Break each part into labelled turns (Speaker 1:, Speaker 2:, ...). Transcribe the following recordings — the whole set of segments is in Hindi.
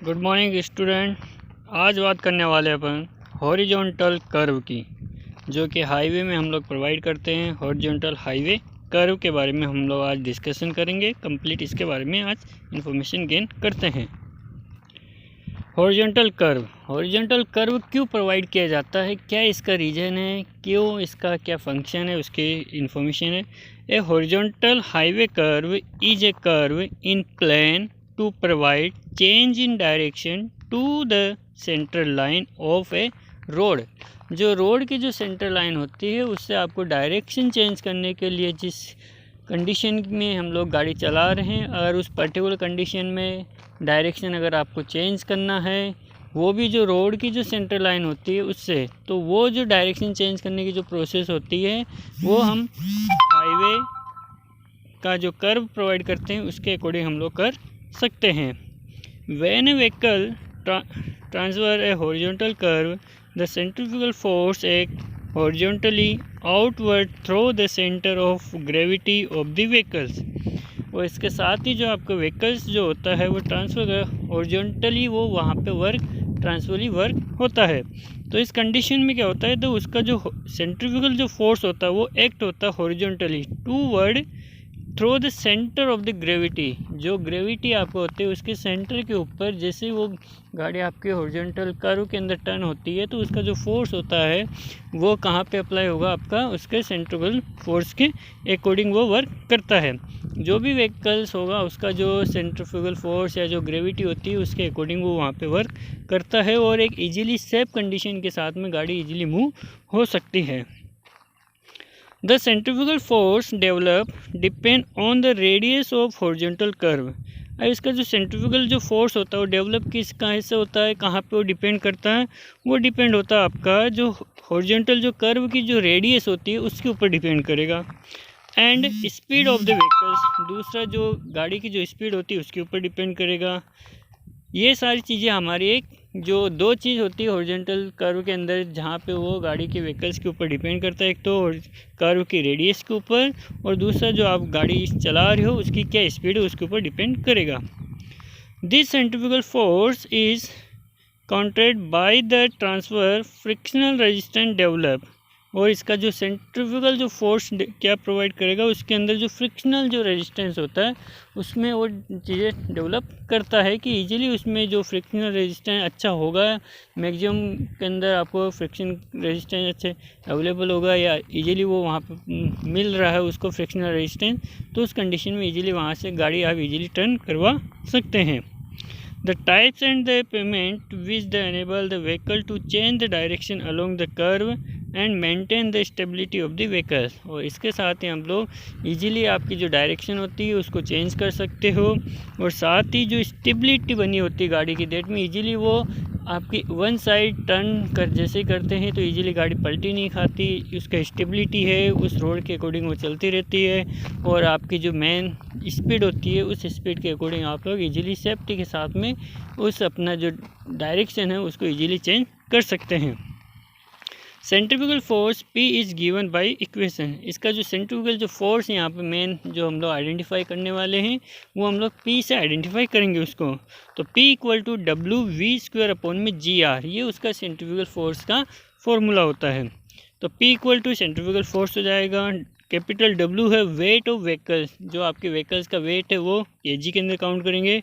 Speaker 1: Good morning student. आज बात करने वाले अपन हॉरिजॉन्टल कर्व की, जो कि हाईवे में हम लोग प्रोवाइड करते हैं। हॉरिजॉन्टल हाईवे कर्व के बारे में हम लोग आज डिस्कशन करेंगे। कंप्लीट इसके बारे में आज इन्फॉर्मेशन गेन करते हैं। हॉरिजॉन्टल कर्व क्यों प्रोवाइड किया जाता है, क्या इसका रीज़न है, क्यों इसका क्या फंक्शन है, उसकी इन्फॉर्मेशन है। A horizontal highway curve is a curve in plane to provide change in direction to the center line of a road। जो रोड की जो सेंटर लाइन होती है उससे आपको डायरेक्शन चेंज करने के लिए, जिस कंडीशन में हम लोग गाड़ी चला रहे हैं, अगर उस पर्टिकुलर कंडीशन में डायरेक्शन अगर आपको चेंज करना है, वो भी जो रोड की जो सेंटर लाइन होती है उससे, तो वो जो डायरेक्शन चेंज करने की जो प्रोसेस होती है वो हम हाईवे का जो कर्व प्रोवाइड करते हैं उसके अकॉर्डिंग हम लोग कर सकते हैं। When a vehicle transfer a horizontal curve, the centrifugal force act horizontally outward through the center of gravity of the vehicles। और इसके साथ ही जो आपका व्हीकल्स जो होता है वो ट्रांसफर हॉरिजॉन्टली वो वहाँ पे ट्रांसफरली वर्क होता है। तो इस कंडीशन में क्या होता है, तो उसका जो सेंट्रीफ्यूगल जो फोर्स होता है वो एक्ट होता है horizontally toward through the centre of the gravity. जो ग्रेविटी आपको होती है उसके सेंटर के ऊपर, जैसे वो गाड़ी आपके हॉरिजॉन्टल कर्व के अंदर टर्न होती है तो उसका जो फोर्स होता है वो कहाँ पे अप्लाई होगा, आपका उसके सेंट्रीफ्यूगल फोर्स के अकॉर्डिंग वो वर्क करता है। जो भी व्हीकल्स होगा उसका जो सेंट्रीफ्यूगल फोर्स या जो ग्रेविटी होती है उसके अकॉर्डिंग वो वहाँ पे वर्क करता है और एक ईजिली सेफ कंडीशन के साथ में गाड़ी ईजिली मूव हो सकती है। The centrifugal force developed depend on the radius of horizontal curve। अब इसका जो सेंट्रीफ्यूगल जो फोर्स होता है वो डेवलप किस कहाँ से होता है, कहाँ पे वो डिपेंड करता है, वो डिपेंड होता है आपका जो हॉरिजॉन्टल जो कर्व की जो रेडियस होती है उसके ऊपर डिपेंड करेगा। And speed of the vehicles, दूसरा जो गाड़ी की जो स्पीड होती है उसके ऊपर डिपेंड करेगा। ये सारी चीज़ें हमारी एक जो दो चीज़ होती है हॉरिजॉन्टल कर्व के अंदर, जहाँ पे वो गाड़ी के व्हीकल्स के ऊपर डिपेंड करता है। एक तो कर्व की रेडियस के ऊपर और दूसरा जो आप गाड़ी चला रहे हो उसकी क्या स्पीड है उसके ऊपर डिपेंड करेगा। This centrifugal force is countered by the transfer frictional resistance develop. और इसका जो सेंट्रीफ्यूगल जो फोर्स क्या प्रोवाइड करेगा, उसके अंदर जो फ्रिक्शनल जो रेजिस्टेंस होता है उसमें वो चीज़ें डेवलप करता है कि इजीली उसमें जो फ्रिक्शनल रेजिस्टेंस अच्छा होगा, मैक्सिमम के अंदर आपको फ्रिक्शन रेजिस्टेंस अच्छे अवेलेबल होगा या इजीली वो वहाँ पे मिल रहा है उसको फ्रिक्शनल रेजिस्टेंस, तो उस कंडीशन में इजीली वहाँ से गाड़ी आप इजीली टर्न करवा सकते हैं। The types and the payment which they enable the vehicle to change the direction along the curve and maintain the stability of the vehicle। और इसके साथ ही हम लोग इजीली आपकी जो डायरेक्शन होती है उसको चेंज कर सकते हो और साथ ही जो स्टेबिलिटी बनी होती है गाड़ी की, डेट में इजीली वो आपकी वन साइड टर्न कर जैसे करते हैं तो इजीली गाड़ी पलटी नहीं खाती, उसका स्टेबिलिटी है उस रोड के अकॉर्डिंग वो चलती रहती है और आपकी जो मेन स्पीड होती है उस स्पीड के अकॉर्डिंग आप लोग इजीली सेफ्टी के साथ में उस अपना जो डायरेक्शन है उसको इजीली चेंज कर सकते हैं। Centrifugal force P is given by equation. इसका जो सेंट्रीफ्यूगल जो फोर्स यहाँ पे मेन जो हम लोग आइडेंटिफाई करने वाले हैं वो हम लोग P से आइडेंटिफाई करेंगे उसको। तो P इक्वल टू W/V² ये उसका सेंट्रीफ्यूगल फोर्स का फॉर्मूला होता है। तो P equal to centrifugal force हो जाएगा, कैपिटल W है वेट ऑफ व्हीकल्स, जो आपके व्हीकल्स का वेट है वो kg के अंदर काउंट करेंगे।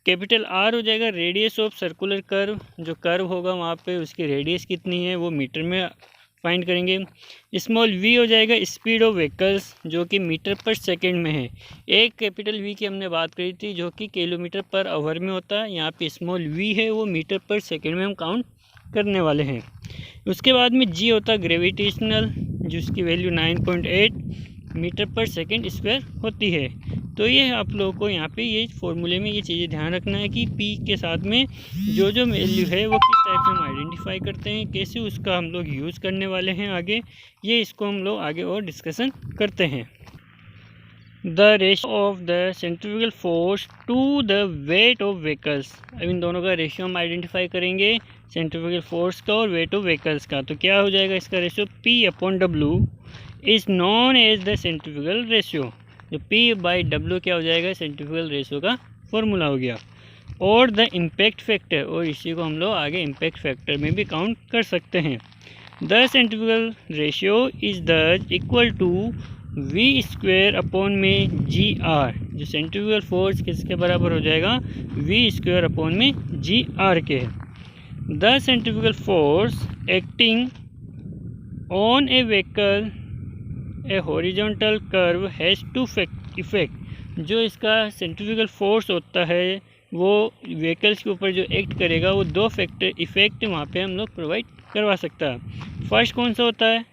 Speaker 1: कैपिटल R हो जाएगा रेडियस ऑफ सर्कुलर कर्व, जो कर्व होगा वहाँ पे उसकी रेडियस कितनी है वो मीटर में फाइंड करेंगे। स्मॉल v हो जाएगा स्पीड ऑफ व्हीकल्स, जो कि मीटर पर सेकंड में है। एक कैपिटल V की हमने बात करी थी जो कि किलोमीटर पर आवर में होता है, यहाँ पे स्मॉल v है वो मीटर पर सेकंड में हम काउंट करने वाले हैं। उसके बाद में g होता है ग्रेविटेशनल, जिसकी वैल्यू 9.8 मीटर पर सेकंड स्क्वायर होती है। तो ये आप लोगों को यहाँ पे ये फॉर्मूले में ये चीज़ें ध्यान रखना है कि P के साथ में जो जो वैल्यू है वो किस टाइप से हम आइडेंटिफाई करते हैं, कैसे उसका हम लोग यूज़ करने वाले हैं आगे, ये इसको हम लोग आगे और डिस्कशन करते हैं। The ratio of the centrifugal force to the weight of vehicles. अब इन दोनों का रेशियो हम आइडेंटिफाई करेंगे, सेंट्रीफ्यूगल फोर्स का और वेट ऑफ व्हीकल्स का। तो क्या हो जाएगा इसका ratio, P/W is known as the centrifugal ratio. जो P/W क्या हो जाएगा, सेंट्रीफ्यूगल रेशियो का फॉर्मूला हो गया। और द इम्पैक्ट फैक्टर, और इसी को हम लोग आगे इम्पैक्ट फैक्टर में भी काउंट कर सकते हैं। The centrifugal ratio is thus equal to V square upon में जी आर। जो सेंट्रीफ्यूगल फोर्स किसके बराबर हो जाएगा, वी स्क्वायर अपॉन में जी आर के। The centrifugal force acting on a vehicle a horizontal curve has two effect. जो इसका सेंट्रीफ्यूगल फोर्स होता है वो व्हीकल्स के ऊपर जो एक्ट करेगा वो दो फैक्टर इफेक्ट वहाँ पे हम लोग प्रोवाइड करवा सकता है। फर्स्ट कौन सा होता है,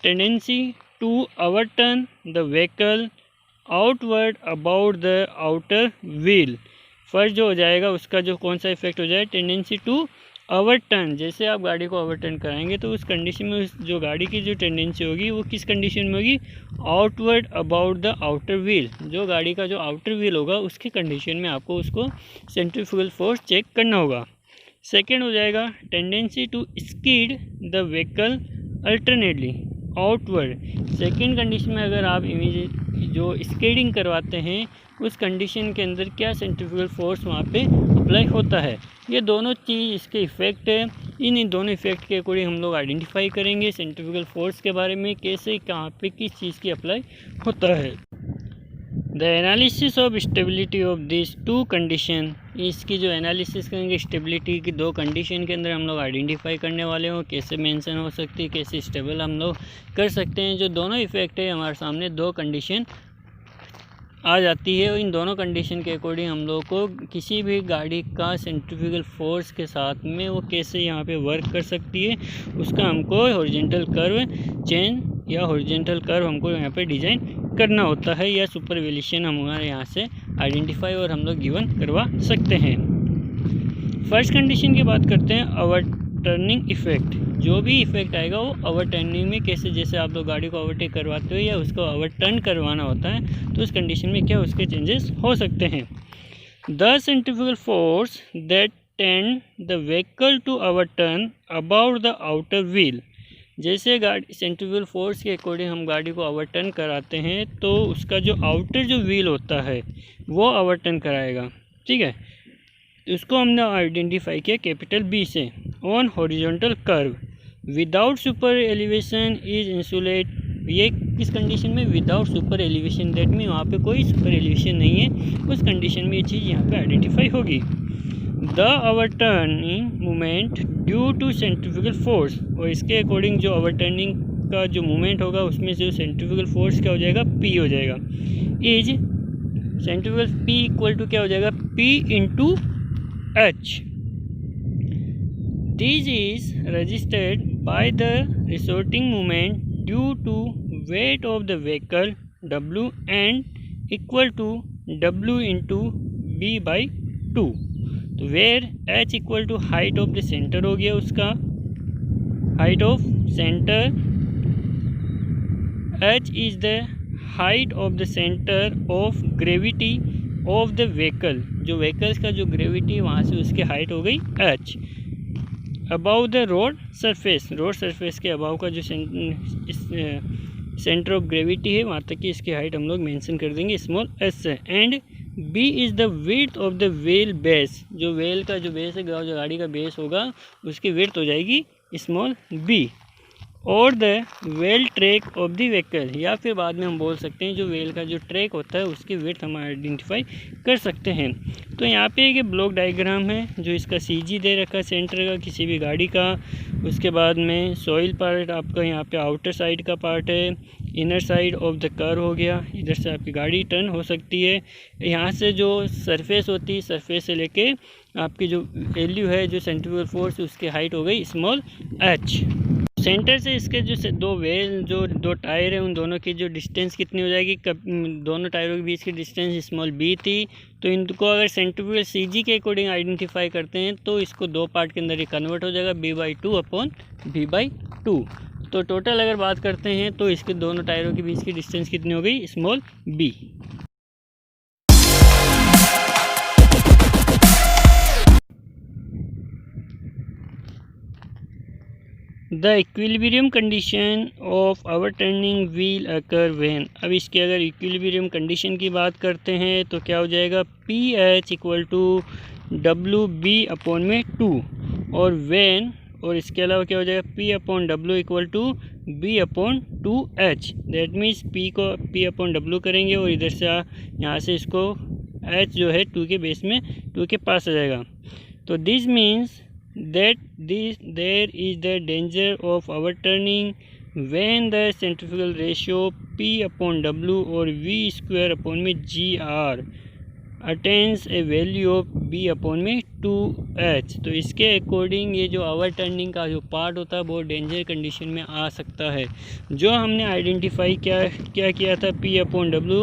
Speaker 1: tendency to overturn the vehicle outward about the outer wheel. First जो हो जाएगा उसका जो कौन सा इफेक्ट हो जाए, टेंडेंसी टू ओवरटर्न। जैसे आप गाड़ी को ओवरटर्न कराएंगे तो उस कंडीशन में जो गाड़ी की जो टेंडेंसी होगी वो किस कंडीशन में होगी, outward about the outer wheel. जो गाड़ी का जो आउटर व्हील होगा उसकी कंडीशन में आपको उसको सेंट्रीफ्यूगल फोर्स चेक करना होगा। सेकेंड हो जाएगा tendency to skid the vehicle alternately outward. Second condition में अगर आप इमीडिएट जो स्केडिंग करवाते हैं उस कंडीशन के अंदर क्या सेंट्रीफ्यूगल फोर्स वहाँ पे अप्लाई होता है। ये दोनों चीज़ इसके इफ़ेक्ट है। इन दोनों इफ़ेक्ट के अकॉर्डिंग हम लोग आइडेंटिफाई करेंगे सेंट्रीफ्यूगल फोर्स के बारे में, कैसे कहाँ पे किस चीज़ की अप्लाई होता है। The analysis of stability of this two condition, इसकी जो एनालिसिस करेंगे स्टेबिलिटी की दो कंडीशन के अंदर हम लोग आइडेंटिफाई करने वाले हो, कैसे मेंशन हो सकती है, कैसे स्टेबल हम लोग कर सकते हैं। जो दोनों इफ़ेक्ट है हमारे सामने दो कंडीशन आ जाती है। इन दोनों कंडीशन के अकॉर्डिंग हम लोग को किसी भी गाड़ी का सेंट्रीफ्यूगल फोर्स के साथ में वो कैसे यहाँ पे वर्क कर सकती है उसका हमको हॉरिजॉन्टल कर्व चेन या हॉरिजॉन्टल कर्व हमको यहाँ पे डिज़ाइन करना होता है, या सुपरवैल्यूएशन हम हमारे यहाँ से आइडेंटिफाई और हम लोग गिवन करवा सकते हैं। फर्स्ट कंडीशन की बात करते हैं, ओवरटर्निंग इफेक्ट। जो भी इफेक्ट आएगा वो ओवरटर्निंग में कैसे, जैसे आप लोग गाड़ी को ओवरटेक करवाते हो या उसको ओवरटर्न करवाना होता है तो उस कंडीशन में क्या उसके चेंजेस हो सकते हैं। The centrifugal force that tend the vehicle to overturn about the outer wheel. जैसे गाड़ी सेंट्रीफ्यूगल फोर्स के अकॉर्डिंग हम गाड़ी को ओवरटर्न कराते हैं तो उसका जो आउटर जो व्हील होता है वो ओवरटर्न कराएगा, ठीक है। उसको हमने आइडेंटिफाई किया कैपिटल बी से। On horizontal curve without super elevation is insulate. ये किस कंडीशन में, without super elevation, that mean वहाँ पे कोई सुपर एलिवेशन नहीं है, उस कंडीशन में ये चीज़ यहाँ पे आइडेंटिफाई होगी। The overturning movement due to centrifugal force, और इसके अकॉर्डिंग जो ओवरटर्निंग का जो मूवमेंट होगा उसमें से सेंट्रीफ्यूगल फोर्स क्या हो जाएगा, पी हो जाएगा। Is centrifugal P equal to क्या हो जाएगा, P into H. This is registered by the resorting movement due to weight of the vehicle W and equal to W into B by 2। तो where H equal to height of the centre हो गया, उसका height of centre. H is the height of the centre of gravity of the vehicle. जो व्हीकल्स का जो ग्रेविटी वहाँ से उसकी हाइट हो गई H। About the road surface, road surface के अबाउ का जो सेंटर ऑफ ग्रेविटी है वहाँ तक की इसकी हाइट हम लोग मेंशन कर देंगे स्मॉल s से। And B is the width of the wheel base. जो व्हील का जो बेस है, जो गाड़ी का बेस होगा उसकी विड्थ हो जाएगी स्मॉल b। और the wheel track of the vehicle, या फिर बाद में हम बोल सकते हैं जो व्हील का जो ट्रैक होता है उसकी विड्थ हम आइडेंटिफाई कर सकते हैं। तो यहाँ पे एक ब्लॉक डायग्राम है जो इसका CG दे रखा है सेंटर का किसी भी गाड़ी का। उसके बाद में सॉइल पार्ट आपका यहाँ पे आउटर साइड का पार्ट है, inner side of the curve हो गया, इधर से आपकी गाड़ी टर्न हो सकती है। यहाँ से जो सरफेस होती है, सरफेस से लेके आपकी जो वैल्यू है जो सेंट्रीफ्यूगल फोर्स उसकी हाइट हो गई स्मॉल h। सेंटर से इसके जो दो टायर हैं उन दोनों की जो डिस्टेंस कितनी हो जाएगी, दोनों टायरों के बीच की डिस्टेंस स्मॉल b थी। तो इनको अगर सेंट्रीफ्यूगल CG के अकॉर्डिंग आइडेंटिफाई करते हैं तो इसको दो पार्ट के अंदर ही कन्वर्ट हो जाएगा, b/2 अपॉन b/2। तो टोटल अगर बात करते हैं तो इसके दोनों टायरों के बीच की डिस्टेंस कितनी हो गई, small b। The equilibrium condition of overturning wheel occur when. अब इसके अगर इक्विलिब्रियम कंडीशन की बात करते हैं तो क्या हो जाएगा, P H equal to W B upon में 2 और व्हेन, और इसके अलावा क्या हो जाएगा, P upon W equal to B upon 2h। That means P को पी अपॉन डब्लू करेंगे और इधर से यहाँ से इसको h जो है 2 के बेस में 2 के पास आ जाएगा। तो this means that there is the danger of overturning when the centrifugal ratio P upon W or V square upon में GR attains A value of B upon में 2h। तो इसके अकॉर्डिंग ये जो ओवरटर्निंग का जो पार्ट होता है वो डेंजर कंडीशन में आ सकता है। जो हमने आइडेंटिफाई क्या किया था, P अपॉन W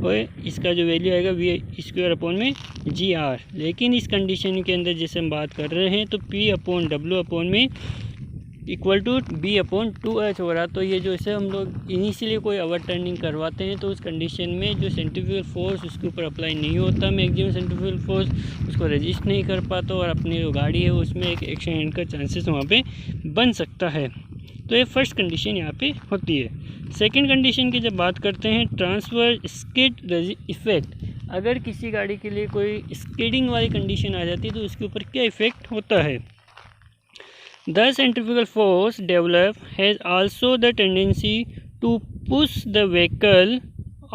Speaker 1: और इसका जो वैल्यू आएगा V स्क्वायर अपॉन में GR। लेकिन इस कंडीशन के अंदर जैसे हम बात कर रहे हैं तो P अपॉन W अपॉन में equal to B upon 2h हो रहा। तो ये जो इसे हम लोग इनिशियली कोई ओवरटर्निंग करवाते हैं तो उस कंडीशन में जो सेंट्रीफ्यूगल फोर्स उसके ऊपर अप्लाई नहीं होता, मैक्सिमम सेंट्रीफ्यूगल फोर्स उसको रेजिस्ट नहीं कर पाता और अपनी जो गाड़ी है उसमें एक एक्सीडेंट का चांसेस वहाँ पे बन सकता है। तो ये फर्स्ट कंडीशन यहाँ पे होती है। सेकेंड कंडीशन की जब बात करते हैं, ट्रांसफर स्किड इफेक्ट। अगर किसी गाड़ी के लिए कोई स्किडिंग वाली कंडीशन आ जाती है तो उसके ऊपर क्या इफेक्ट होता है। The centrifugal force developed has also the tendency to push the vehicle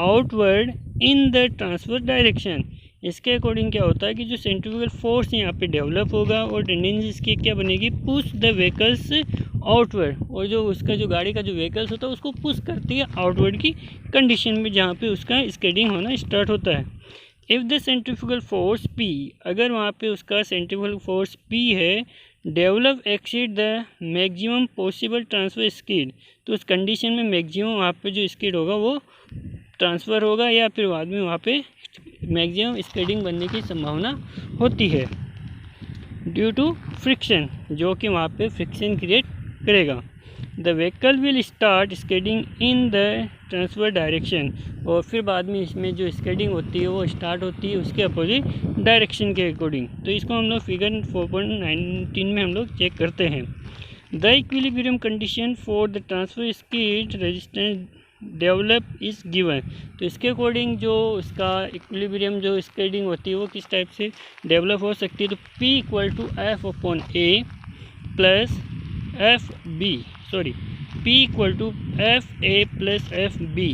Speaker 1: outward in the transverse direction। इसके अकॉर्डिंग क्या होता है कि जो सेंट्रीफ्यूगल फोर्स यहाँ पे डेवलप होगा और टेंडेंसी इसकी क्या बनेगी, पुश द व्हीकल्स आउटवर्ड, और जो उसका जो गाड़ी का जो व्हीकल्स होता है उसको पुश करती है आउटवर्ड की कंडीशन में जहाँ पे उसका स्किडिंग होना स्टार्ट होता है। If the centrifugal force P, अगर वहाँ पे उसका सेंट्रीफ्यूगल फोर्स P है, develop exceed the maximum possible transfer speed, तो उस कंडीशन में मैक्सिमम वहाँ पे जो स्पीड होगा वो ट्रांसफ़र होगा या फिर बाद में वहाँ पे मैक्सिमम स्पीडिंग बनने की संभावना होती है ड्यू टू फ्रिक्शन, जो कि वहाँ पे फ्रिक्शन क्रिएट करेगा। The vehicle will start skidding in the transfer direction, और फिर बाद में इसमें जो स्केडिंग होती है वो स्टार्ट होती है उसके अपोजिट डायरेक्शन के अकॉर्डिंग। तो इसको हम लोग फिगर 4.19 में हम लोग चेक करते हैं। The equilibrium condition for the transfer skid resistance develop is given. तो इसके अकॉर्डिंग जो उसका इक्विलिब्रियम जो स्केडिंग होती है वो किस टाइप से डेवलप हो सकती है, तो P equal to F upon A plus P equal to F A plus F B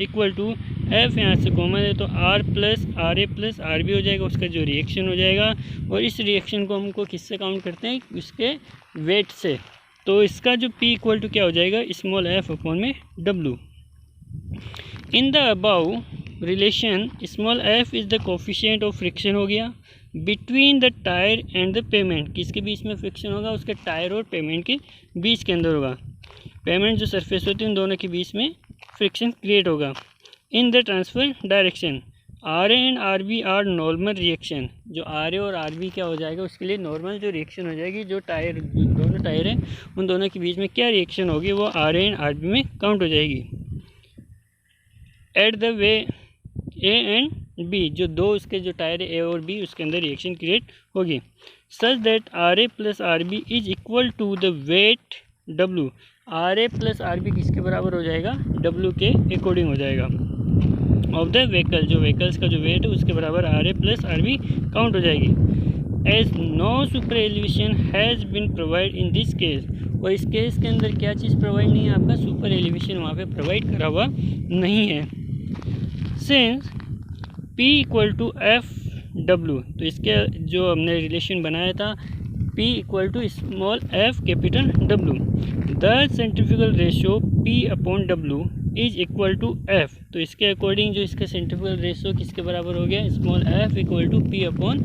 Speaker 1: equal to F यहाँ से कॉमन है तो R plus R A plus R B हो जाएगा, उसका जो रिएक्शन हो जाएगा। और इस रिएक्शन को हमको किससे काउंट करते हैं, उसके वेट से। तो इसका जो P इक्वल टू क्या हो जाएगा, स्मॉल f अपॉन में W। In the above relation small f is the coefficient of friction हो गया between the tyre and the payment, किसके बीच में फ्रिक्शन होगा, उसके टायर और पेमेंट के बीच के अंदर होगा। पेमेंट जो सरफेस होती है उन दोनों के बीच में फ्रिक्शन क्रिएट होगा। In the transfer direction R A and R B are normal reaction, जो आर ए और आर बी क्या हो जाएगा, उसके लिए नॉर्मल जो रिएक्शन हो जाएगी, जो दोनों टायर हैं उन दोनों के बीच में क्या रिएक्शन होगी वो R A and R B में काउंट हो जाएगी। At the way A and B, जो दो उसके जो टायर है ए और बी उसके अंदर रिएक्शन क्रिएट होगी। Such that R A plus R B is equal to the weight W, R A plus R B किसके बराबर हो जाएगा, डब्लू के अकॉर्डिंग हो जाएगा ऑफ द व्हीकल, जो व्हीकल्स का जो वेट है उसके बराबर R A plus R B count हो जाएगी। As no super elevation has been provide in this case, और इस केस के अंदर क्या चीज़ प्रोवाइड नहीं है, आपका सुपर एलिवेशन वहाँ पे प्रोवाइड करा हुआ नहीं है। Since P equal to F W, तो इसके जो हमने रिलेशन बनाया था P equal to small f capital W, the centrifugal ratio P upon W is equal to f। तो इसके अकॉर्डिंग जो इसका सेंट्रीफ्यूगल रेशियो किसके बराबर हो गया, small f equal to P upon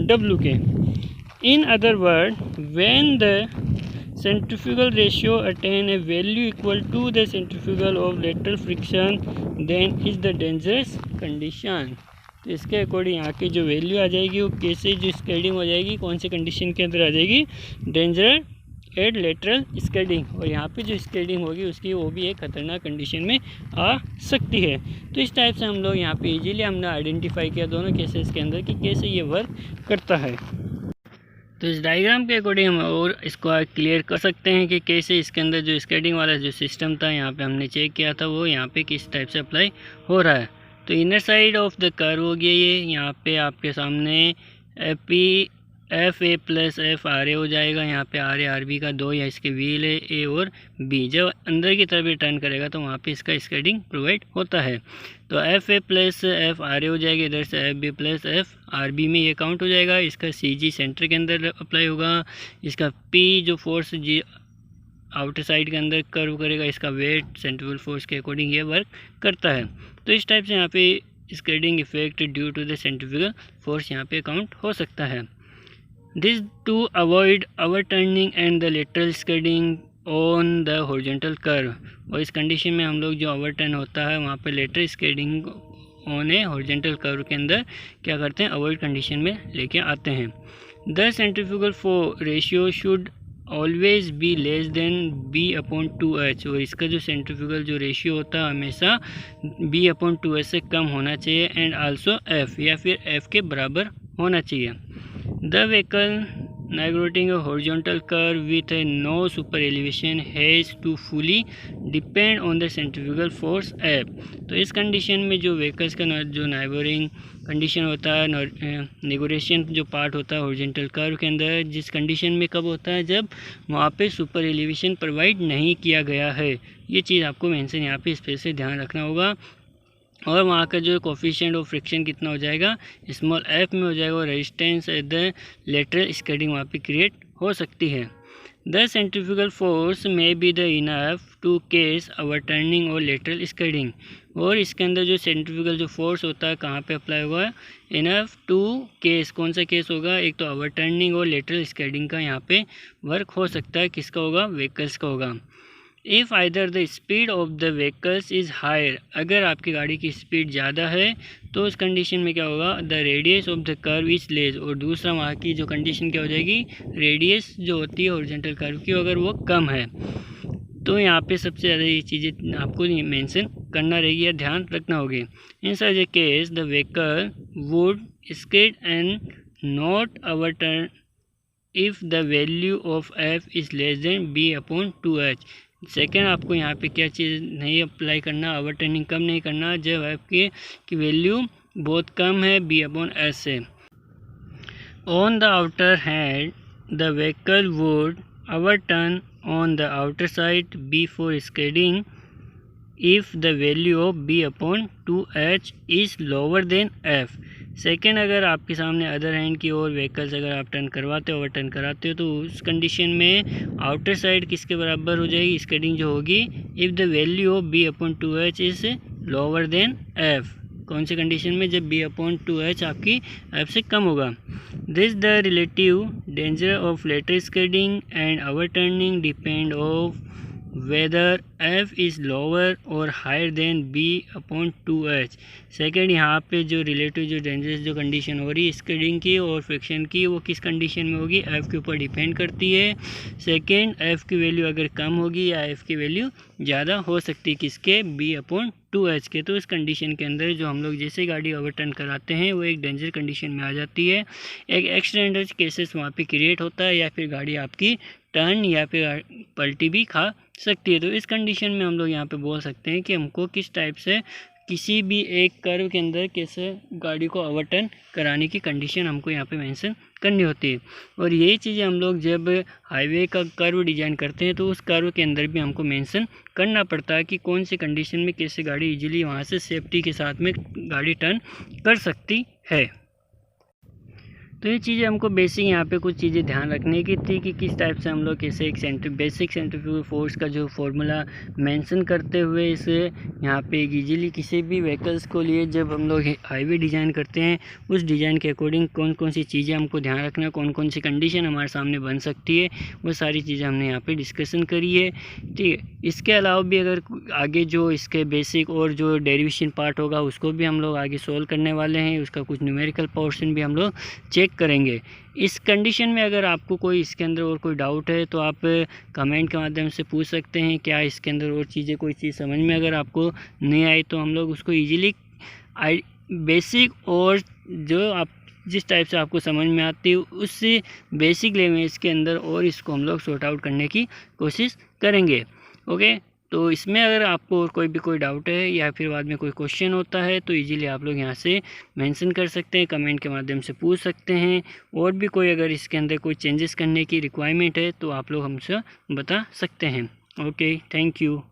Speaker 1: W के। In other word when the centrifugal ratio attain a value equal to the centrifugal of lateral friction then is the dangerous condition. तो इसके अकॉर्डिंग यहाँ की जो वैल्यू आ जाएगी वो कैसे जो स्केडिंग हो जाएगी, कौन से कंडीशन के अंदर आ जाएगी, डेंजर एट लेटरल स्केडिंग, और यहाँ पे जो स्केडिंग होगी उसकी वो भी एक खतरनाक कंडीशन में आ सकती है। तो इस टाइप से हम लोग यहाँ पे इजीली हमने आइडेंटिफाई किया दोनों केसेस के अंदर कि कैसे ये वर्क करता है। तो इस डायग्राम के अकॉर्डिंग हम और इसको क्लियर कर सकते हैं कि कैसे इसके अंदर जो स्केटिंग वाला जो सिस्टम था यहाँ पे हमने चेक किया था वो यहाँ पे किस टाइप से अप्लाई हो रहा है। तो inner side of the curve हो गया ये, यहाँ पे आपके सामने F A plus F R A हो जाएगा। यहाँ पे आर ए आर बी का दो या इसके व्हील है ए और बी। जब अंदर की तरफ टर्न करेगा तो वहाँ पे इसका स्केटिंग प्रोवाइड होता है। तो F A plus F R A हो जाएगा, इधर से F B plus F R B में ये काउंट हो जाएगा। इसका सी जी सेंटर के अंदर अप्लाई होगा। इसका पी जो फोर्स जी आउटर साइड के अंदर कर्व करेगा, इसका वेट सेंट्रिफ्यूगल फोर्स के अकॉर्डिंग ये वर्क करता है। तो इस टाइप से यहाँ पे skating effect due to the centrifugal force यहाँ पे काउंट हो सकता है। This to avoid overturning and the lateral skidding on the horizontal curve। और इस कंडीशन में हम लोग जो ओवरटर्न होता है वहाँ पे lateral skidding on A horizontal curve के अंदर क्या करते हैं, अवॉइड कंडीशन में लेके आते हैं। The centrifugal force ratio should always be less than B upon 2h। और इसका जो सेंट्रीफ्यूगल जो रेशियो होता है हमेशा बी अपॉन 2h से कम होना चाहिए एंड आल्सो एफ या फिर एफ के बराबर होना चाहिए। The vehicle navigating a horizontal curve with a no super elevation has to fully depend on the centrifugal force F। तो इस कंडीशन में जो व्हीकल्स का जो नाइबरिंग कंडीशन होता है, नेगोशिएशन जो पार्ट होता है हॉरिजॉन्टल कर्व के अंदर, जिस कंडीशन में कब होता है, जब वहाँ पे सुपर एलिवेशन प्रोवाइड नहीं किया गया है। ये चीज़ आपको मेंशन यहाँ पे स्पेशली ध्यान रखना होगा। और वहाँ का जो कोफिशिएंट ऑफ फ्रिक्शन कितना हो जाएगा, स्मॉल एफ में हो जाएगा। और resistance at the lateral skidding वहाँ पे क्रिएट हो सकती है। The centrifugal force may be the enough to case overturning और लेटरल स्किडिंग। और इसके अंदर जो सेंट्रीफ्यूगल जो फोर्स होता है कहाँ पे अप्लाई होगा, इनफ टू केस। कौन सा केस होगा, एक तो ओवरटर्निंग और लेटरल स्किडिंग का यहाँ पे वर्क हो सकता है। किसका होगा, व्हीकल्स का होगा। If either the speed of the vehicles is higher, अगर आपकी गाड़ी की स्पीड ज़्यादा है तो उस कंडीशन में क्या होगा, the radius of the curve is less. और दूसरा वहाँ की जो कंडीशन क्या हो जाएगी, रेडियस जो होती है हॉरिजॉन्टल कर्व की अगर वो कम है तो यहाँ पे सबसे ज़्यादा ये चीज़ें आपको मेंशन करना रहेगी या ध्यान रखना होगी। In such a case the vehicle would skid and not overturn if the value of F is less than B upon 2h। Second, आपको यहाँ पे क्या चीज़ नहीं अप्लाई करना, ओवरटर्निंग कम नहीं करना जब आपकी की वैल्यू बहुत कम है बी अपॉन एस से। On the outer hand the vehicle would overturn on the outer side be for skidding if the value of B upon 2h is lower than F. Second, अगर आपके सामने अदर हैंड की ओर व्हीकल्स अगर आप टर्न करवाते हो, ओवर टर्न कराते हो, तो उस कंडीशन में आउटर साइड किसके बराबर हो जाएगी, स्किडिंग जो होगी, if the value of B upon 2h is lower than F. कौन सी कंडीशन में, जब बी अपॉन 2h आपकी एफ से कम होगा। This the relative danger of lateral skidding and overturning depend of whether F is lower और higher than B upon 2h। Second, यहाँ पे जो रिलेटिव जो डेंजरस जो कंडीशन हो रही है स्किडिंग की और फ्रिक्शन की, वो किस कंडीशन में होगी, एफ़ के ऊपर डिपेंड करती है। सेकेंड, एफ़ की वैल्यू अगर कम होगी या एफ़ की वैल्यू ज़्यादा हो सकती है, किसके, बी अपॉन 2h के। तो इस कंडीशन के अंदर जो हम लोग जैसे गाड़ी ओवरटर्न कराते हैं वो एक डेंजर कंडीशन में आ जाती है। एक एक्सीडेंटल केसेस वहाँ पे क्रिएट होता है या फिर गाड़ी आपकी टर्न या फिर पलटी भी खा सकती है। तो इस कंडीशन में हम लोग यहाँ पे बोल सकते हैं कि हमको किस टाइप से किसी भी एक कर्व के अंदर कैसे गाड़ी को ओवरटर्न कराने की कंडीशन हमको यहाँ पे मेंशन करनी होती है। और यही चीज़ें हम लोग जब हाईवे का कर्व डिज़ाइन करते हैं तो उस कर्व के अंदर भी हमको मेंशन करना पड़ता है कि कौन सी कंडीशन में कैसे गाड़ी इजीली वहाँ से सेफ्टी के साथ में गाड़ी टर्न कर सकती है। तो ये चीज़ें हमको बेसिक यहाँ पे कुछ चीज़ें ध्यान रखने की थी कि किस टाइप से हम लोग कैसे एक बेसिक सेंट्रीफ्यूगल फोर्स का जो फॉर्मूला मेंशन करते हुए इसे यहाँ पे इजीली किसी भी व्हीकल्स को लिए जब हम लोग हाईवे डिज़ाइन करते हैं उस डिज़ाइन के अकॉर्डिंग कौन कौन सी चीज़ें हमको ध्यान रखना, कौन कौन सी कंडीशन हमारे सामने बन सकती है, वो सारी चीज़ें हमने यहाँ पर डिस्कसन करी है। ठीक है, इसके अलावा भी अगर आगे जो इसके बेसिक और जो डेरिवेशन पार्ट होगा उसको भी हम लोग आगे सोल्व करने वाले हैं, उसका कुछ न्यूमेरिकल पोर्शन भी हम लोग चेक करेंगे। इस कंडीशन में अगर आपको कोई इसके अंदर और कोई डाउट है तो आप कमेंट के माध्यम से पूछ सकते हैं, क्या इसके अंदर और चीज़ें कोई चीज़ समझ में अगर आपको नहीं आई तो हम लोग उसको इजीली बेसिक और जो आप जिस टाइप से आपको समझ में आती है उससे बेसिक लैंग्वेज के अंदर, और इसको हम लोग सॉर्ट आउट करने की कोशिश करेंगे। ओके, तो इसमें अगर आपको और कोई डाउट है या फिर बाद में कोई क्वेश्चन होता है तो इजीली आप लोग यहाँ से मेंशन कर सकते हैं, कमेंट के माध्यम से पूछ सकते हैं। और भी कोई अगर इसके अंदर कोई चेंजेस करने की रिक्वायरमेंट है तो आप लोग हमसे बता सकते हैं। Okay, thank you.